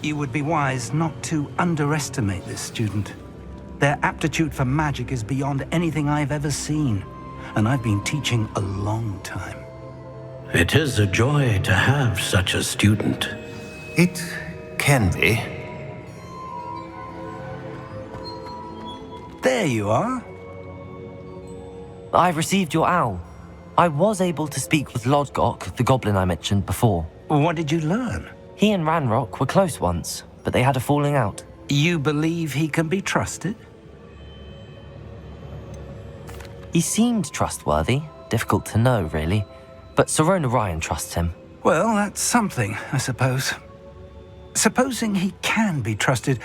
You would be wise not to underestimate this student. Their aptitude for magic is beyond anything I've ever seen, and I've been teaching a long time. It is a joy to have such a student. It can be. There you are. I've received your owl. I was able to speak with Lodgok, the goblin I mentioned before. What did you learn? He and Ranrock were close once, but they had a falling out. You believe he can be trusted? He seemed trustworthy. Difficult to know, really. But Sirona Ryan trusts him. Well, that's something, I suppose. Supposing he can be trusted,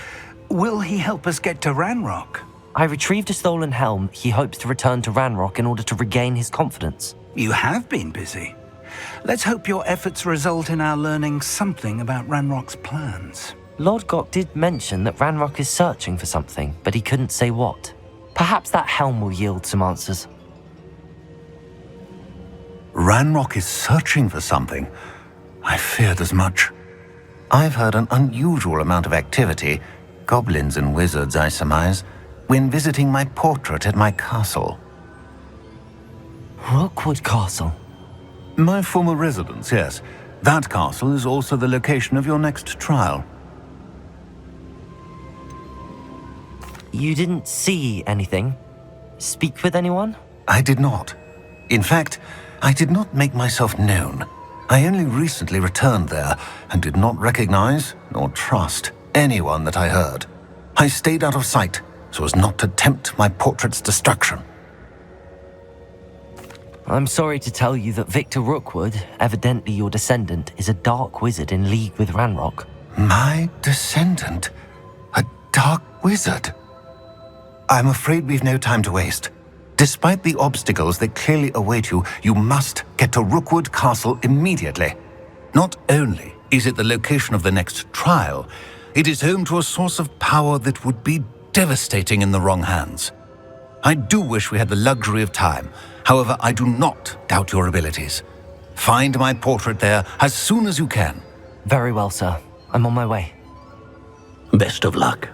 will he help us get to Ranrock? I retrieved a stolen helm. He hopes to return to Ranrock in order to regain his confidence. You have been busy. Let's hope your efforts result in our learning something about Ranrock's plans. Lodgok did mention that Ranrock is searching for something, but he couldn't say what. Perhaps that helm will yield some answers. Ranrock is searching for something. I feared as much. I've heard an unusual amount of activity, goblins and wizards, I surmise, when visiting my portrait at my castle. Rookwood Castle? My former residence, yes. That castle is also the location of your next trial. You didn't see anything? Speak with anyone? I did not. In fact, I did not make myself known. I only recently returned there and did not recognize nor trust anyone that I heard. I stayed out of sight so as not to tempt my portrait's destruction. I'm sorry to tell you that Victor Rookwood, evidently your descendant, is a dark wizard in league with Ranrock. My descendant? A dark wizard? I'm afraid we've no time to waste. Despite the obstacles that clearly await you, you must get to Rookwood Castle immediately. Not only is it the location of the next trial, it is home to a source of power that would be devastating in the wrong hands. I do wish we had the luxury of time. However, I do not doubt your abilities. Find my portrait there as soon as you can. Very well, sir. I'm on my way. Best of luck.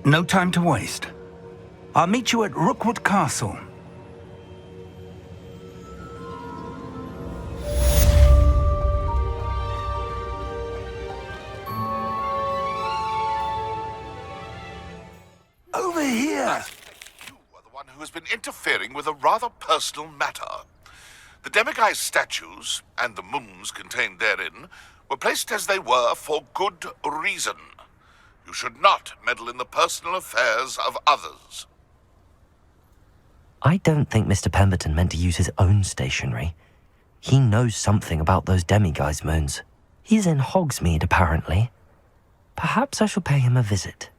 No time to waste. I'll meet you at Rookwood Castle. Over here! You are the one who has been interfering with a rather personal matter. The demiguise statues, and the moons contained therein, were placed as they were for good reason. You should not meddle in the personal affairs of others. I don't think Mr. Pemberton meant to use his own stationery. He knows something about those demiguise moons. He's in Hogsmeade, apparently. Perhaps I shall pay him a visit.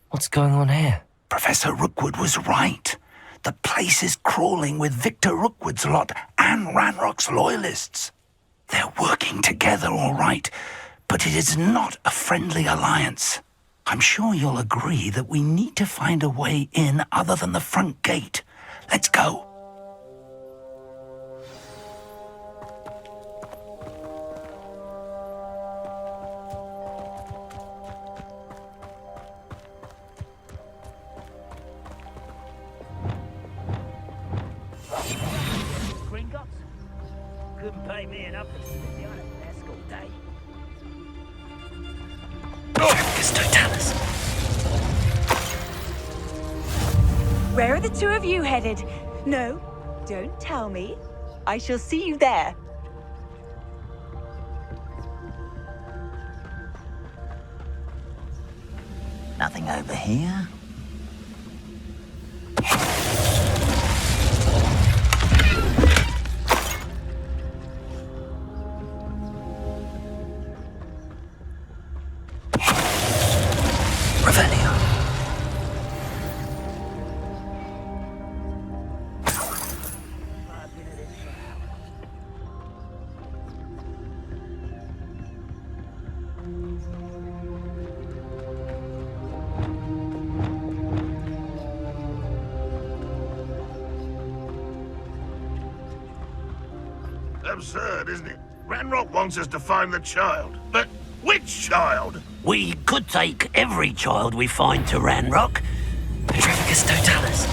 What's going on here? Professor Rookwood was right. The place is crawling with Victor Rookwood's lot and Ranrock's loyalists. They're working together, all right, but it is not a friendly alliance. I'm sure you'll agree that we need to find a way in other than the front gate. Let's go. Couldn't pay me enough to sit behind a desk all day. Where are the two of you headed? No, don't tell me. I shall see you there. Nothing over here. absurd, isn't it? Ranrock wants us to find the child. But which child? We could take every child we find to Ranrock. Petrificus totalis.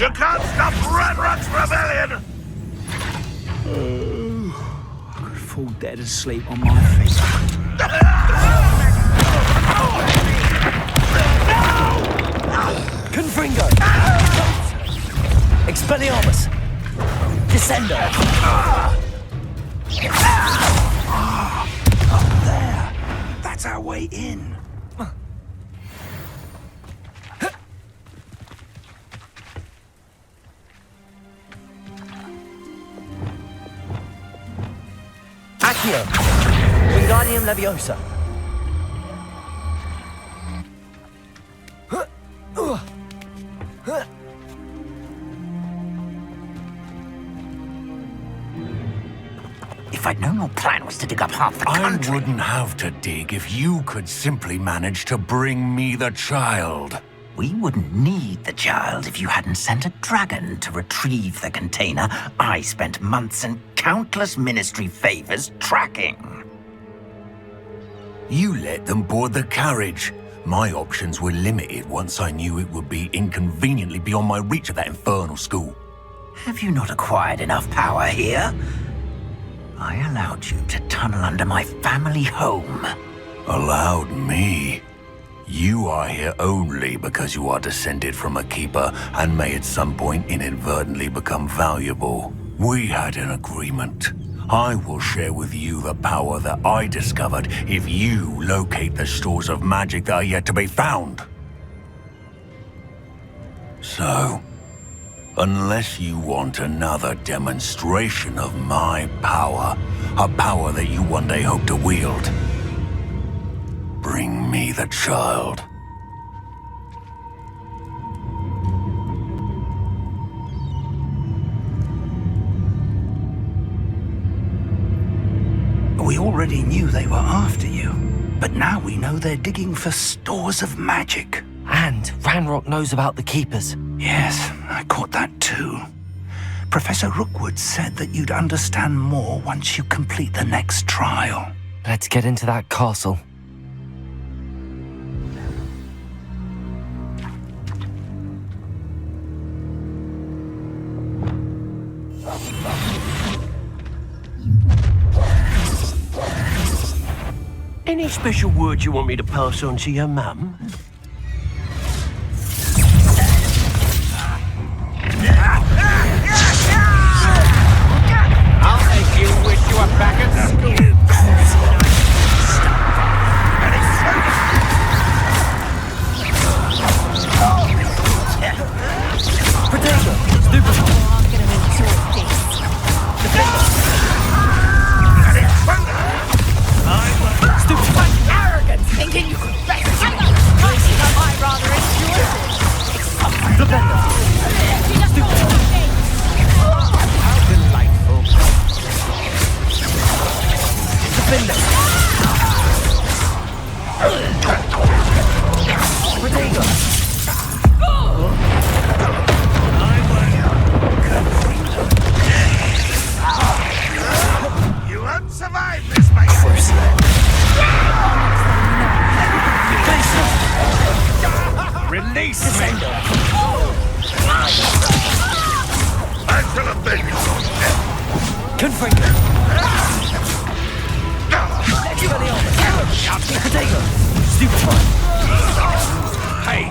You can't stop Ranrock's rebellion! I could fall dead asleep on my feet. Confringo! Expelliarmus! Descendo! There. That's our way in. Accio! Wingardium Leviosa! If I'd known your plan was to dig up half the country... I wouldn't have to dig if you could simply manage to bring me the child. We wouldn't need the child if you hadn't sent a dragon to retrieve the container I spent months and countless ministry favors tracking. You let them board the carriage. My options were limited once I knew it would be inconveniently beyond my reach of that infernal school. Have you not acquired enough power here? I allowed you to tunnel under my family home. Allowed me? You are here only because you are descended from a keeper and may at some point inadvertently become valuable. We had an agreement. I will share with you the power that I discovered if you locate the stores of magic that are yet to be found. So, unless you want another demonstration of my power, a power that you one day hope to wield, bring me the child. We already knew they were after you, but now we know they're digging for stores of magic. And Ranrock knows about the Keepers. Yes, I caught that too. Professor Rookwood said that you'd understand more once you complete the next trial. Let's get into that castle. Any special words you want me to pass on to your mum? I'll make you wish you were back at school. Protego! Stupefy! I'm gonna enjoy this. Arrogance, thinking you could best I might rather enjoy this. Defender! How delightful. Defender! Protego! You won't survive this, mate. Release me. I shall avenge you. Confringo! Expelliarmus! Protego! Stupefy! Hey,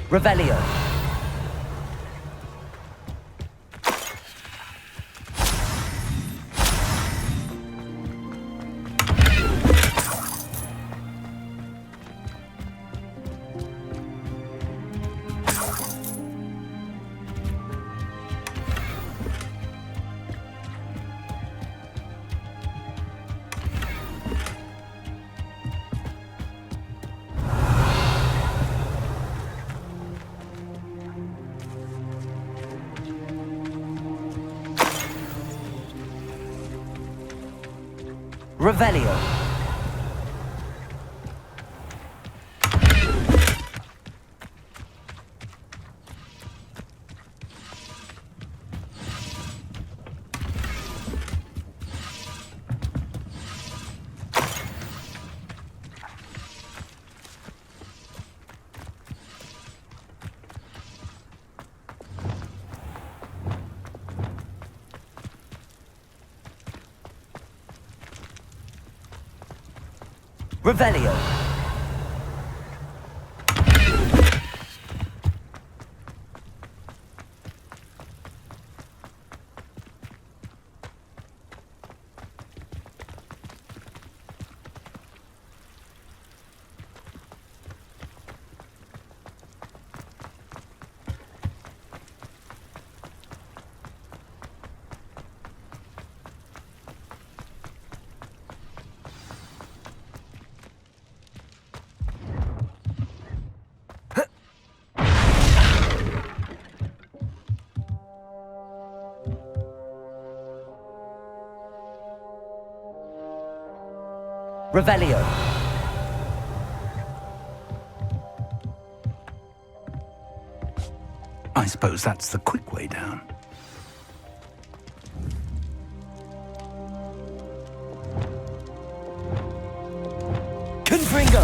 Revelio! Revelio. Revelio. Revelio. I suppose that's the quick way down. Confringo.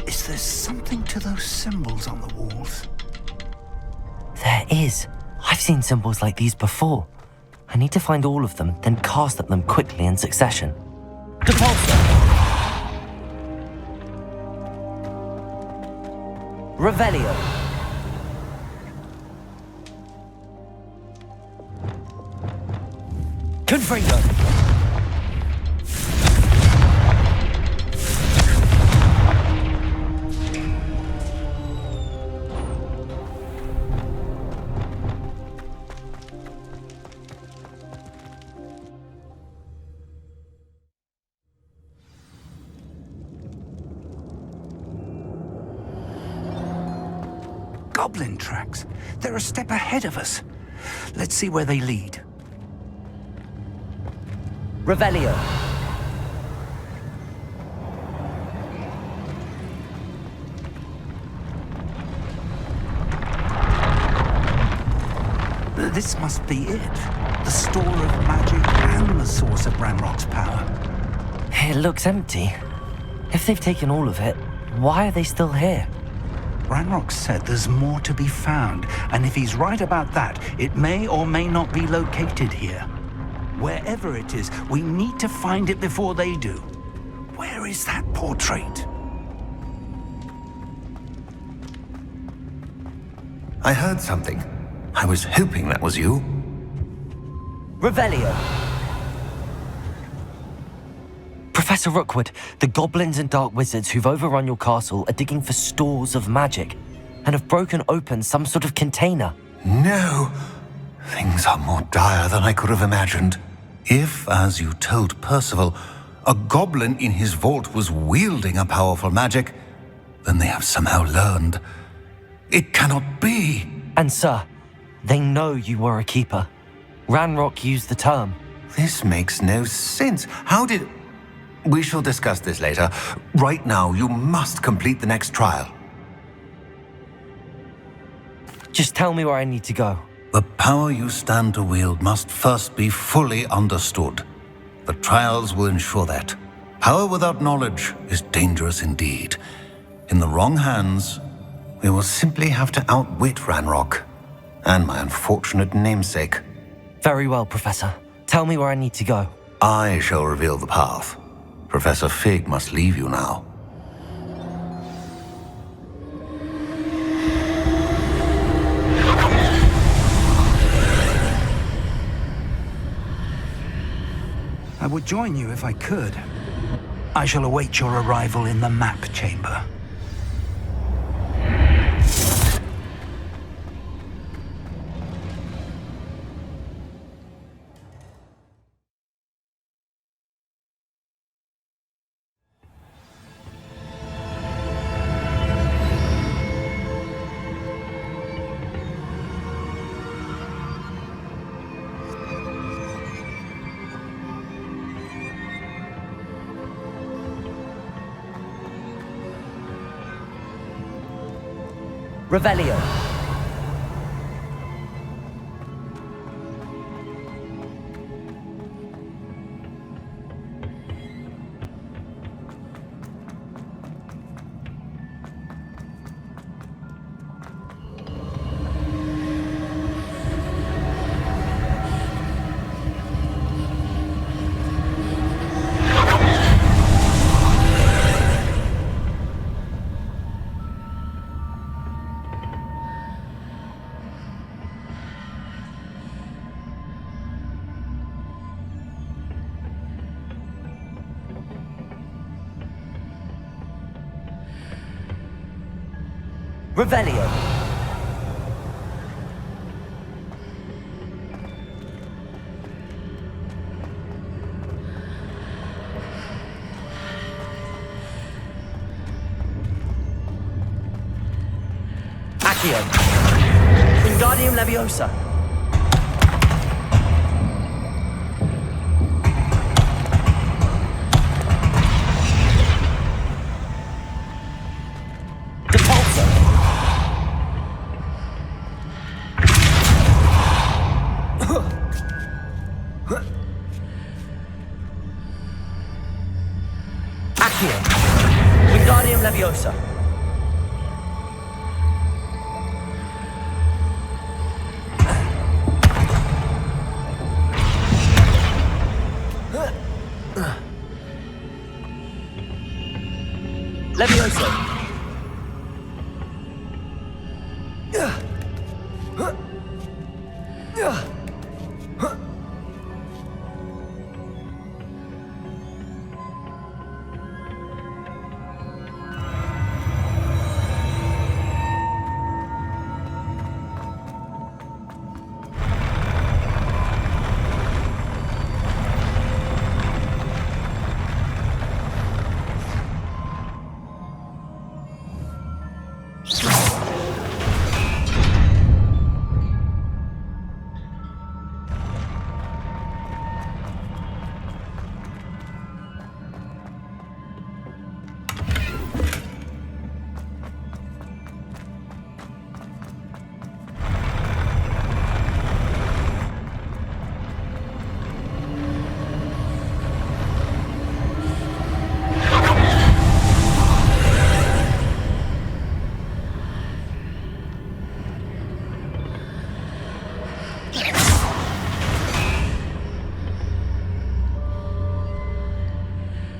Is there something to those symbols on the walls? There is. I've seen symbols like these before. I need to find all of them, then cast at them quickly in succession. Depulso! Revelio! Confringo! Goblin tracks. They're a step ahead of us. Let's see where they lead. Revelio! This must be it. The store of magic and the source of Ranrock's power. It looks empty. If they've taken all of it, why are they still here? Ranrock said there's more to be found, and if he's right about that, it may or may not be located here. Wherever it is, we need to find it before they do. Where is that portrait? I heard something. I was hoping that was you. Revelio! Professor Rookwood, the goblins and dark wizards who've overrun your castle are digging for stores of magic and have broken open some sort of container. No! Things are more dire than I could have imagined. If, as you told Percival, a goblin in his vault was wielding a powerful magic, then they have somehow learned. It cannot be! And sir, they know you were a keeper. Ranrock used the term. This makes no sense. How did... We shall discuss this later. Right now, you must complete the next trial. Just tell me where I need to go. The power you stand to wield must first be fully understood. The trials will ensure that. Power without knowledge is dangerous indeed. In the wrong hands, we will simply have to outwit Ranrock and my unfortunate namesake. Very well, Professor. Tell me where I need to go. I shall reveal the path. Professor Fig must leave you now. I would join you if I could. I shall await your arrival in the map chamber. Revelio. Revelio. Accio. Wingardium Leviosa. Wingardium Leviosa. Leviosa.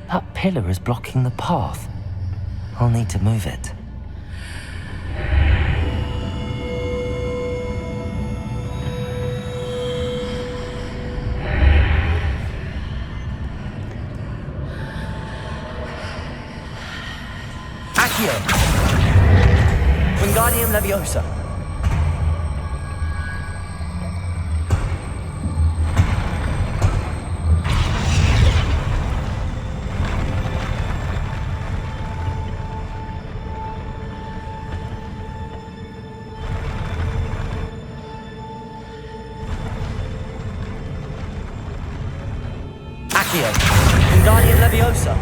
That pillar is blocking the path. I'll need to move it. Accio. Wingardium Leviosa. Accio. Wingardium Leviosa.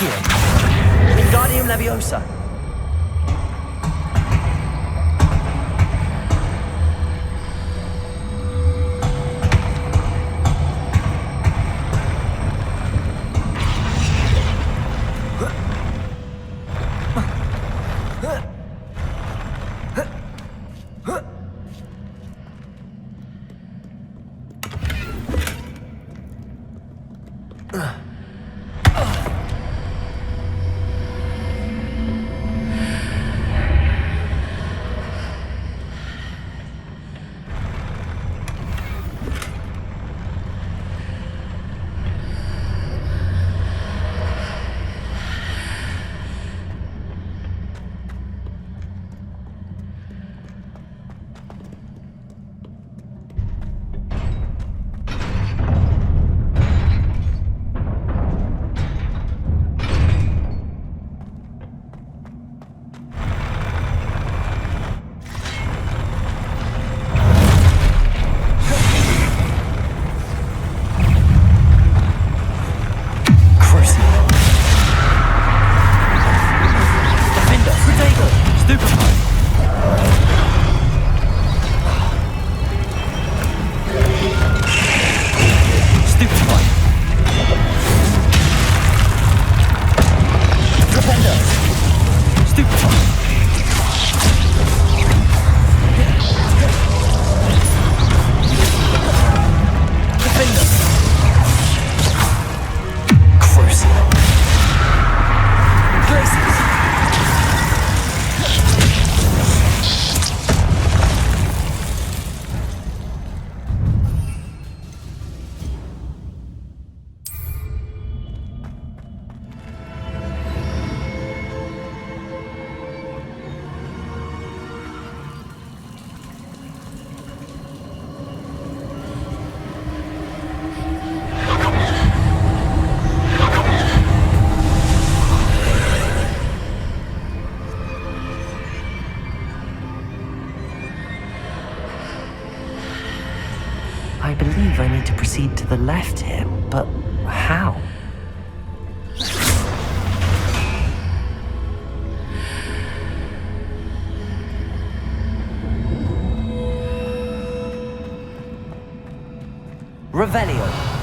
Accio. Wingardium Leviosa. I believe I need to proceed to the left here, but how? Revelio.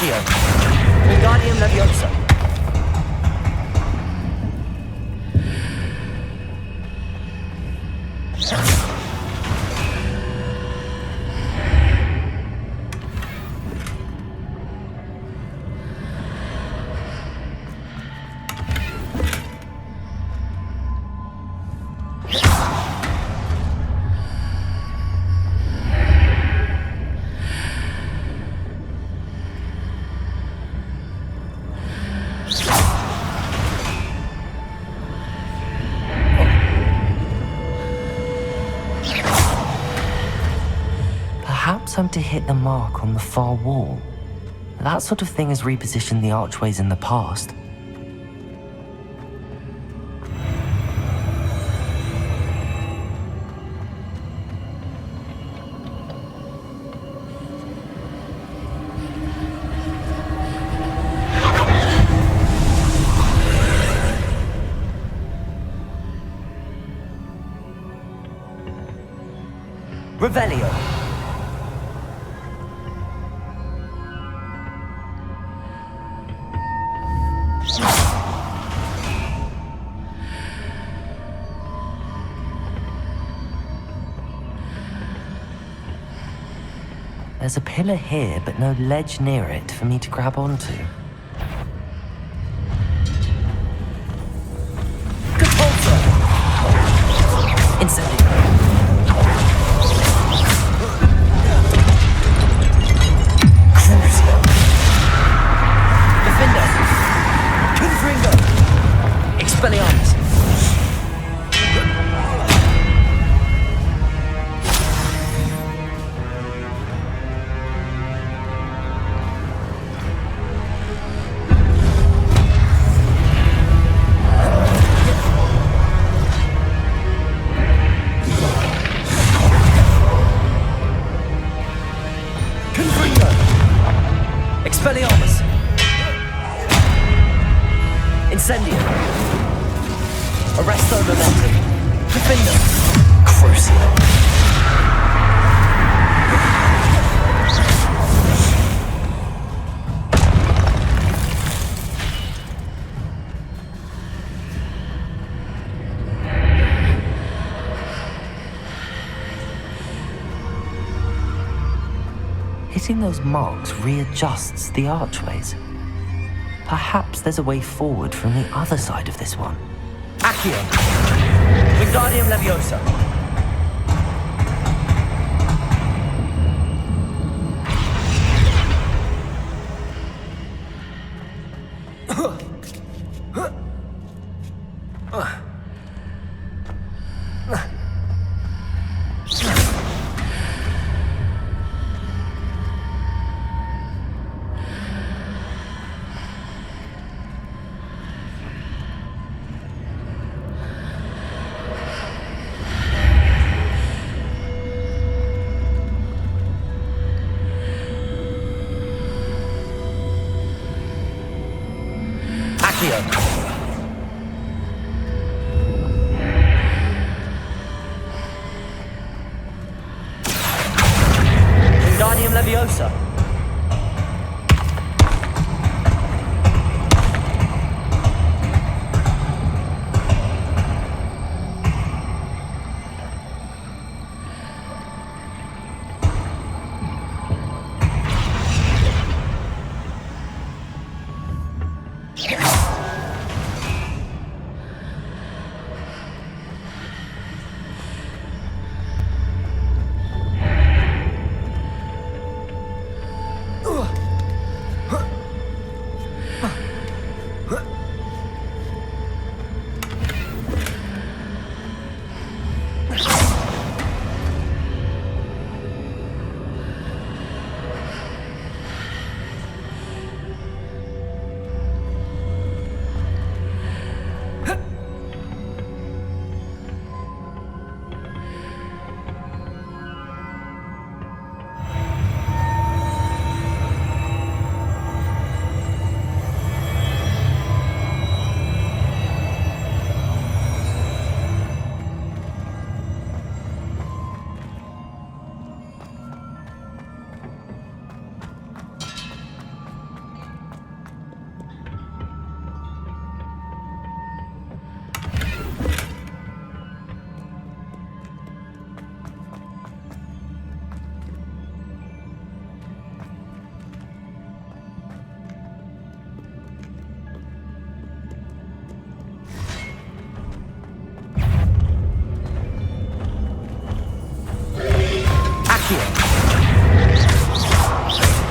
Wingardium Leviosa. Perhaps I'm to hit the mark on the far wall. That sort of thing has repositioned the archways in the past. Revelio. There's a pillar here, but no ledge near it for me to grab onto. Incendio. Crucio. Defender. Confringo. Hitting those marks readjusts the archways. Perhaps there's a way forward from the other side of this one. Accio! Wingardium Leviosa! Wingardium Leviosa.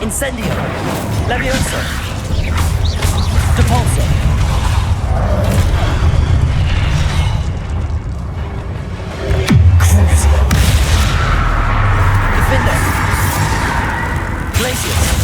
Incendio! Leviosa! Depulso! Crucio! Defender! Glacius!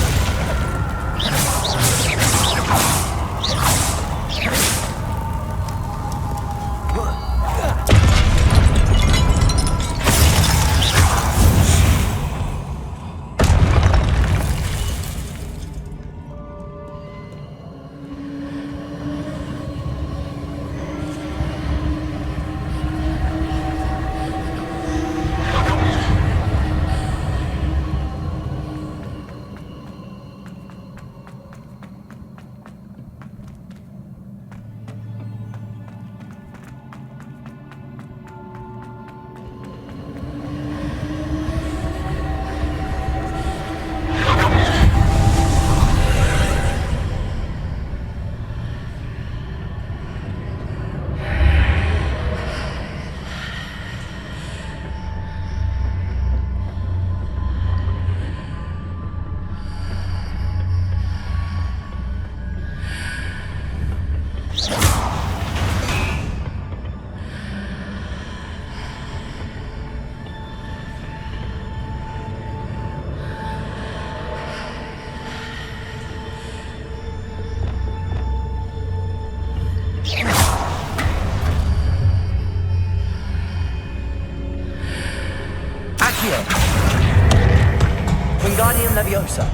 Wingardium Leviosa.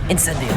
Incendio.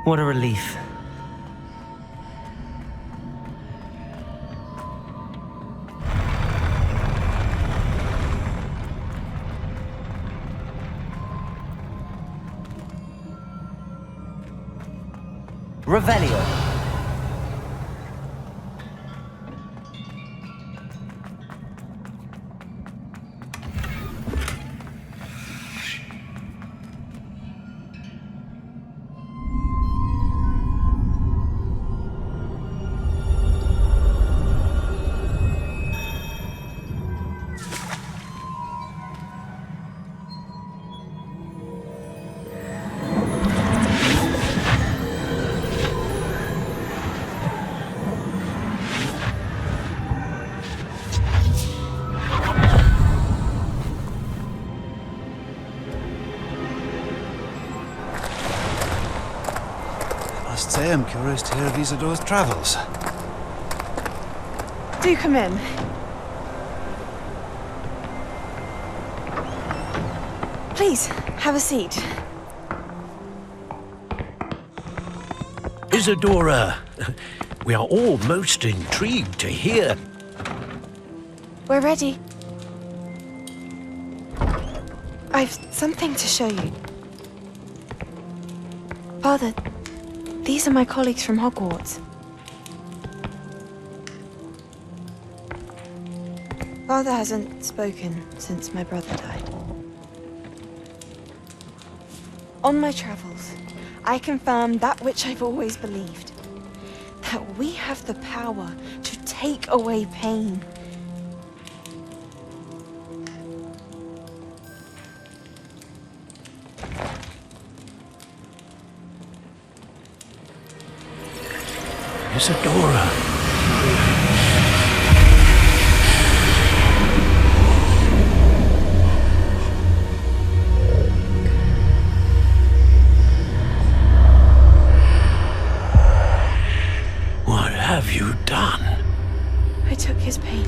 What a relief. Revelio. I am curious to hear of Isidore's travels. Do come in. Please, have a seat. Isidora, we are all most intrigued to hear. We're ready. I've something to show you. Father, these are my colleagues from Hogwarts. Father hasn't spoken since my brother died. On my travels, I confirmed that which I've always believed. that we have the power to take away pain. Isadora. What have you done? I took his pain.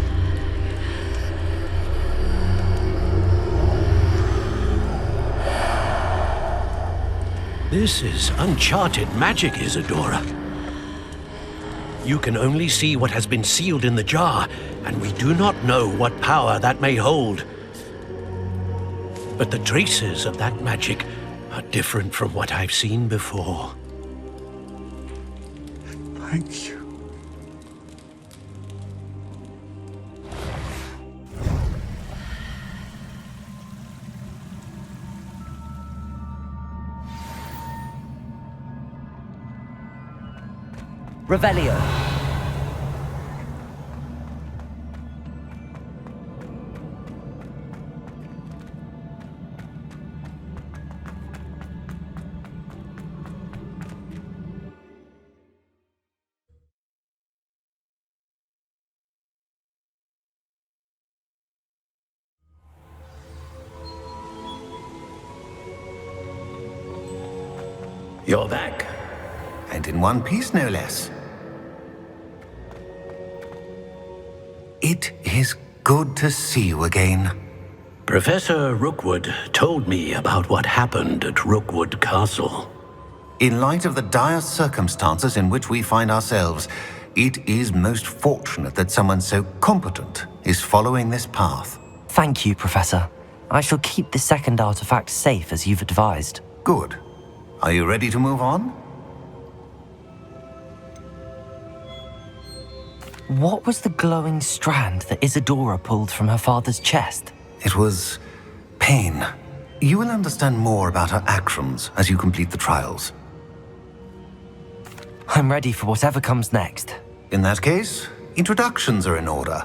This is uncharted magic, Isadora. You can only see what has been sealed in the jar, and we do not know what power that may hold. But the traces of that magic are different from what I've seen before. Thank you. Revelio. You're back. And in one piece, no less. It is good to see you again. Professor Rookwood told me about what happened at Rookwood Castle. In light of the dire circumstances in which we find ourselves, it is most fortunate that someone so competent is following this path. Thank you, Professor. I shall keep the second artifact safe as you've advised. Good. Are you ready to move on? What was the glowing strand that Isadora pulled from her father's chest? It was pain. You will understand more about her actions as you complete the trials. I'm ready for whatever comes next. In that case, introductions are in order.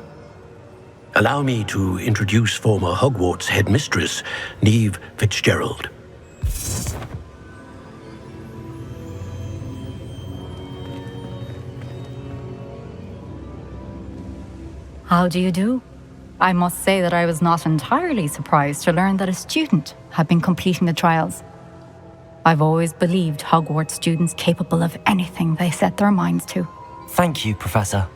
Allow me to introduce former Hogwarts headmistress, Neve Fitzgerald. How do you do? I must say that I was not entirely surprised to learn that a student had been completing the trials. I've always believed Hogwarts students capable of anything they set their minds to. Thank you, Professor.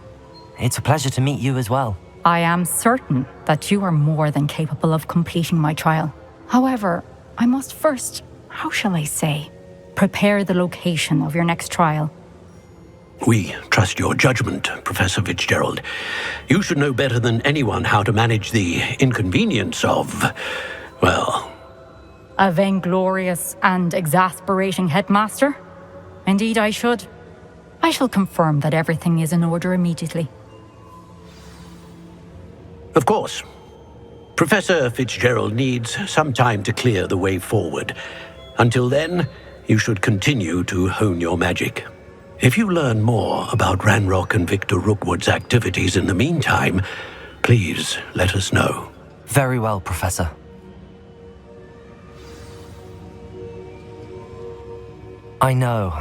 It's a pleasure to meet you as well. I am certain that you are more than capable of completing my trial. However, I must first, how shall I say, prepare the location of your next trial. We trust your judgment, Professor Fitzgerald. You should know better than anyone how to manage the inconvenience of, well... A vainglorious and exasperating headmaster? Indeed I should. I shall confirm that everything is in order immediately. Of course. Professor Fitzgerald needs some time to clear the way forward. Until then, you should continue to hone your magic. If you learn more about Ranrock and Victor Rookwood's activities in the meantime, please let us know. Very well, Professor. I know.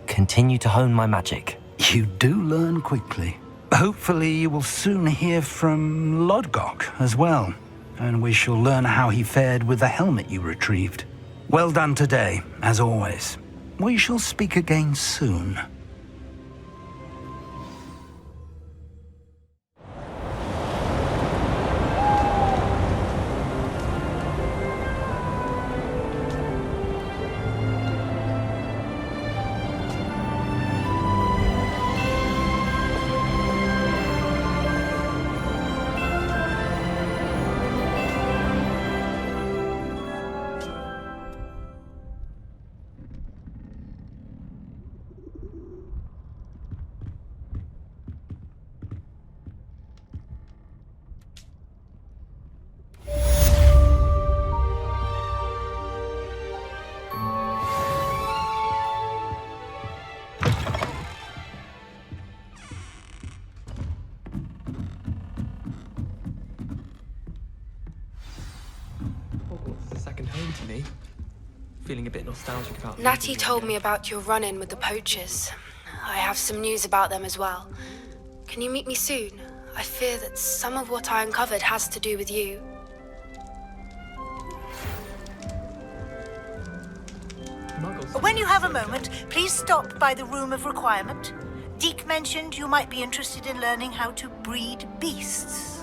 Continue to hone my magic. You do learn quickly. Hopefully you will soon hear from Lodgok as well, and we shall learn how he fared with the helmet you retrieved. Well done today, as always. We shall speak again soon. came to me, feeling a bit nostalgic about... Natty told me about your run-in with the poachers. I have some news about them as well. Can you meet me soon? I fear that some of what I uncovered has to do with you. When you have a moment, please stop by the Room of Requirement. Deke mentioned you might be interested in learning how to breed beasts.